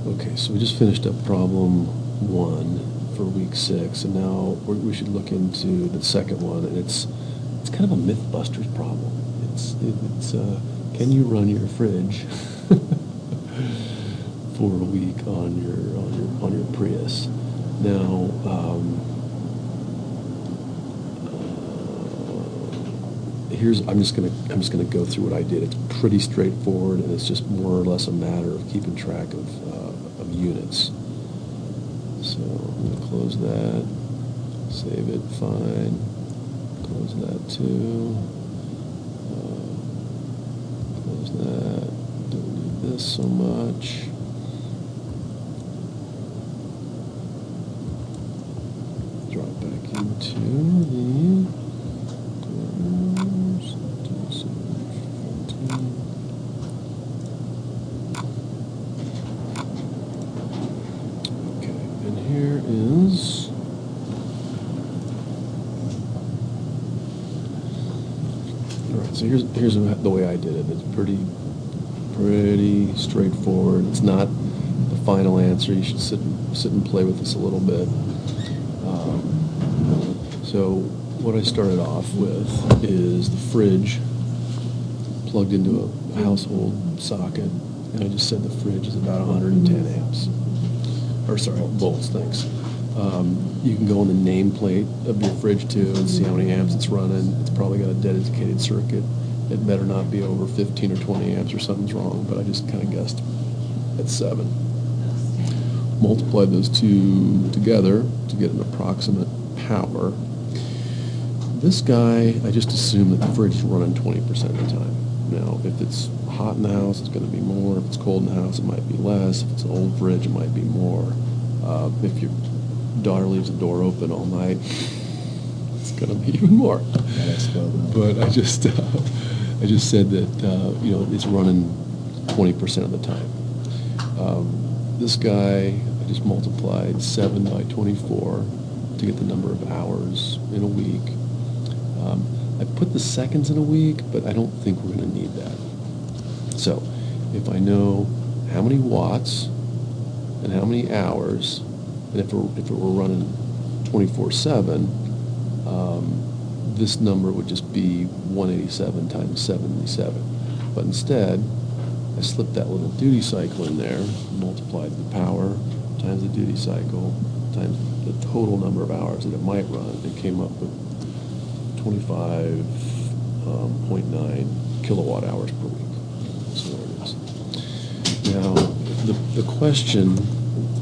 Okay, so we just finished up problem 1 for week 6, and now we should look into the second one, and it's kind of a Mythbusters problem. It's can you run your fridge for a week on your Prius? Now, I'm just gonna go through what I did. It's pretty straightforward, and it's just more or less a matter of keeping track of units. So I'm gonna close that, save it, fine. Close that too. Close that. Don't need this so much. Drop back into the. Here is all right. So here's the way I did it. It's pretty straightforward. It's not the final answer. You should sit and play with this a little bit. So what I started off with is the fridge plugged into a household socket, and I just said the fridge is about 110 amps. Or sorry, volts, thanks. You can go on the nameplate of your fridge too and see how many amps it's running. It's probably got a dedicated circuit. It better not be over 15 or 20 amps or something's wrong, but I just kind of guessed at 7. Multiply those two together to get an approximate power. This guy, I just assume that the fridge is running 20% of the time. Now, if it's hot in the house, it's going to be more. If it's cold in the house, it might be less. If it's an old fridge, it might be more. If your daughter leaves the door open all night, it's going to be even more. But I just said that it's running 20% of the time. This guy, I just multiplied 7 by 24 to get the number of hours in a week. I put the seconds in a week, but I don't think we're going to need that. So if I know how many watts and how many hours, and if it were running 24/7, this number would just be 187 times 77. But instead, I slipped that little duty cycle in there, multiplied the power times the duty cycle times the total number of hours that it might run, and came up with 25.9 kilowatt hours per week. So there it is. Now, the question,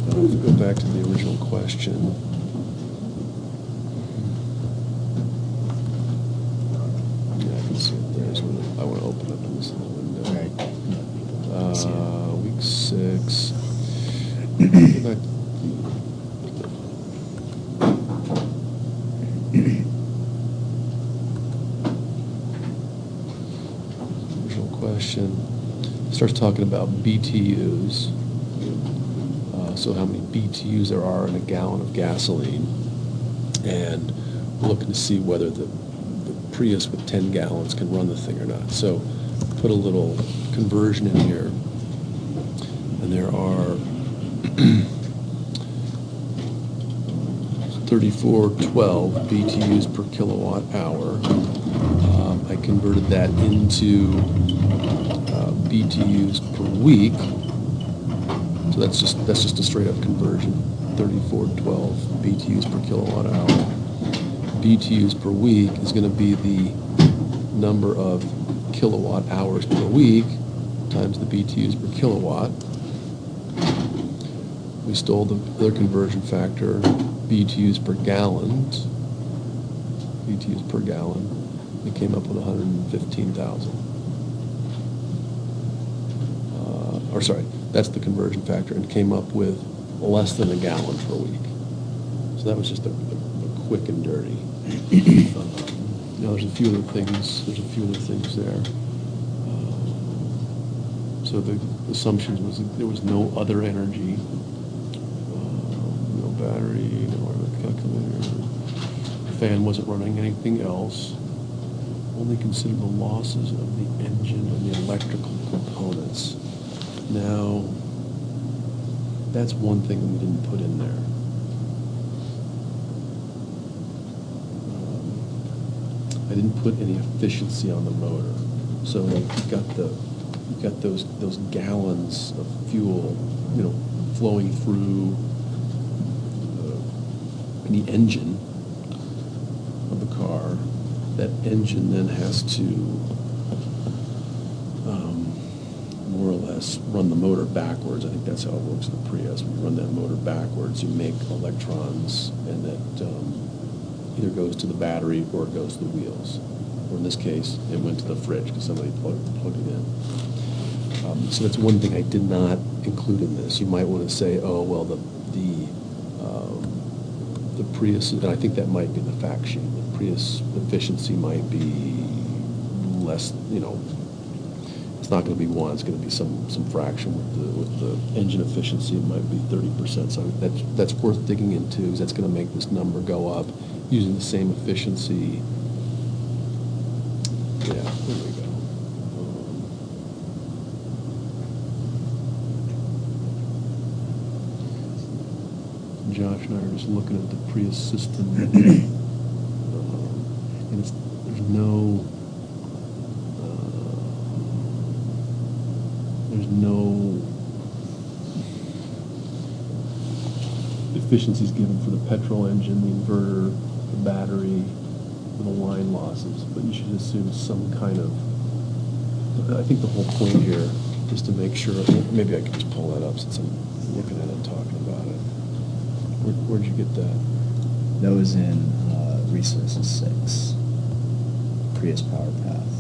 if we go back to the original question, yeah, I can see it there. So I want to open up this little window. Week 6. Go back to question starts talking about BTUs, so how many BTUs there are in a gallon of gasoline, and we're looking to see whether the Prius with 10 gallons can run the thing or not. So put a little conversion in here, and there are 3412 BTUs per kilowatt hour. I converted that into BTUs per week, so that's just a straight up conversion. 3412 BTUs per kilowatt hour. BTUs per week is going to be the number of kilowatt hours per week times the BTUs per kilowatt. We stole their conversion factor, BTUs per gallon. BTUs per gallon. It came up with 115,000. Or sorry, that's the conversion factor, and came up with less than a gallon per week. So that was just a quick and dirty. Now there's a few other things. There's a few other things there. So the assumptions was that there was no other energy, no battery, no calculator. The fan wasn't running anything else. Only consider the losses of the engine and the electrical components. Now, That's one thing that we didn't put in there. I didn't put any efficiency on the motor. So you've got those gallons of fuel, flowing through the engine of the car. That engine then has to more or less run the motor backwards. I think that's how it works in the Prius. When you run that motor backwards, you make electrons, and that either goes to the battery or it goes to the wheels. Or in this case, it went to the fridge because somebody plugged it in. So that's one thing I did not include in this. You might want to say, oh, well, the Prius, and I think that might be in the fact sheet, the Prius efficiency might be less, it's not going to be 1, it's going to be some fraction with the engine efficiency. It might be 30%. So that's worth digging into, because that's going to make this number go up using the same efficiency. Yeah, there we go. Josh and I are just looking at the Prius system, and there's no efficiencies given for the petrol engine, the inverter, the battery, or the line losses, but you should assume some kind of, I think the whole point here is to make sure, maybe I can just pull that up since I'm looking at it and talking about it. Where'd you get that? That was in Resources 6. Prius Power Path,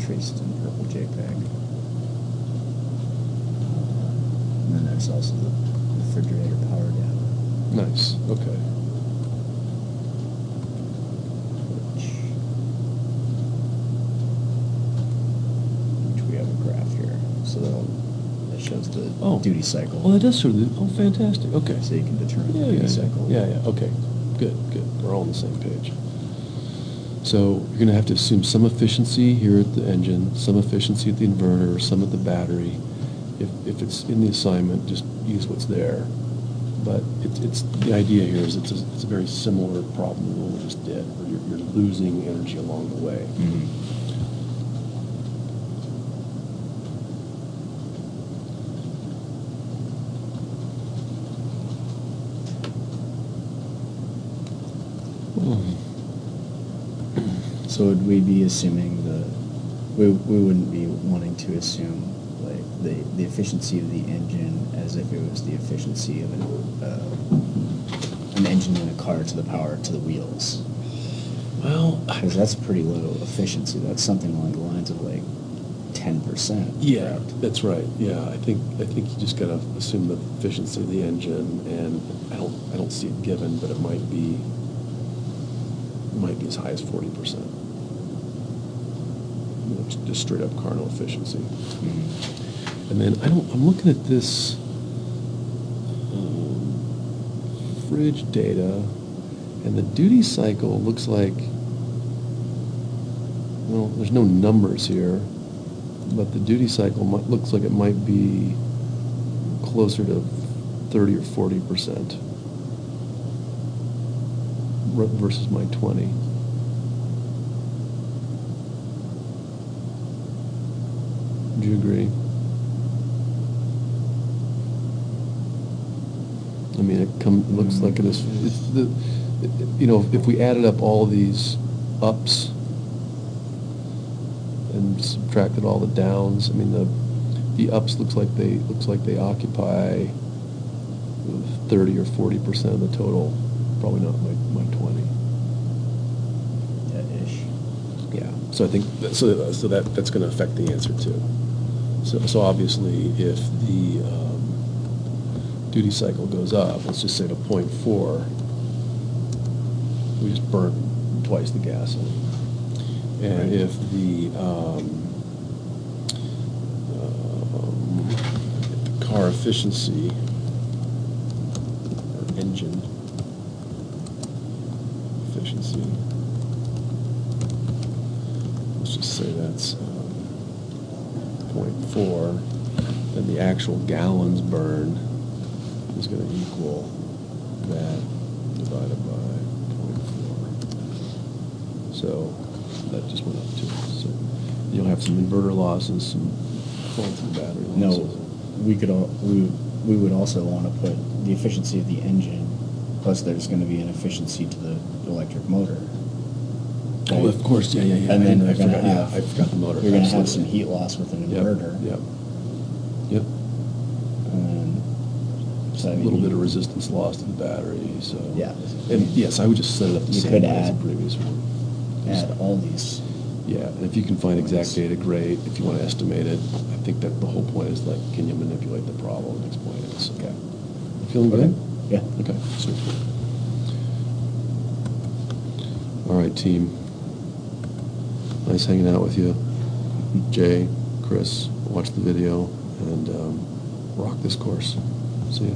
traced in purple JPEG. And then there's also the refrigerator power data. Nice, okay. Which we have a graph here. So that shows the duty cycle. Oh, that does show the, oh, fantastic, okay. So you can determine the duty cycle. Yeah, okay, good. We're all on the same page. So you're going to have to assume some efficiency here at the engine, some efficiency at the inverter, some at the battery. If it's in the assignment, just use what's there. But it's the idea here is it's a very similar problem to what we just did, where you're losing energy along the way. Mm-hmm. So would we be assuming we wouldn't be wanting to assume like the efficiency of the engine as if it was the efficiency of an engine in a car to the power to the wheels? Well, because that's pretty low efficiency. That's something along the lines of like 10%. Yeah, correct? that's right. Yeah, I think you just got to assume the efficiency of the engine, and I don't see it given, but it might be as high as 40%. Just straight up car no efficiency. Mm-hmm. And then I'm looking at this fridge data, and the duty cycle looks like, well, there's no numbers here, but the duty cycle looks like it might be closer to 30 or 40% versus my 20. Would you agree? I mean, it looks like it is. It's if we added up all these ups and subtracted all the downs, I mean the ups looks like they occupy 30 or 40% of the total. Probably not my 20. Yeah, ish. Yeah. So I think that's going to affect the answer too. So obviously, if the duty cycle goes up, let's just say to 0.4, we just burn twice the gasoline. And right. If the car efficiency or engine efficiency, let's just say that's 0.4, then the actual gallons burned is going to equal that divided by 0.4. So that just went up too. So you'll have some inverter losses, some faulty battery losses. No, we would also want to put the efficiency of the engine, plus there's going to be an efficiency to the electric motor. Oh, of course, yeah. And then I you're going to forgot, have, I forgot the motor. You're going to have Absolutely. some heat loss with an Yep, inverter. Yep. So I A mean, little bit of resistance loss to the battery, so. Yeah. And yes, I would just set it up the You same could way as add- the previous one. add all these. Yeah, and if you can find exact data, great. If you want to estimate it, I think that the whole point is like, can you manipulate the problem and explain it? So, Okay. feeling good? Yeah. Okay, super. All right, team. Nice hanging out with you. Jay, Chris, watch the video, and rock this course. See ya.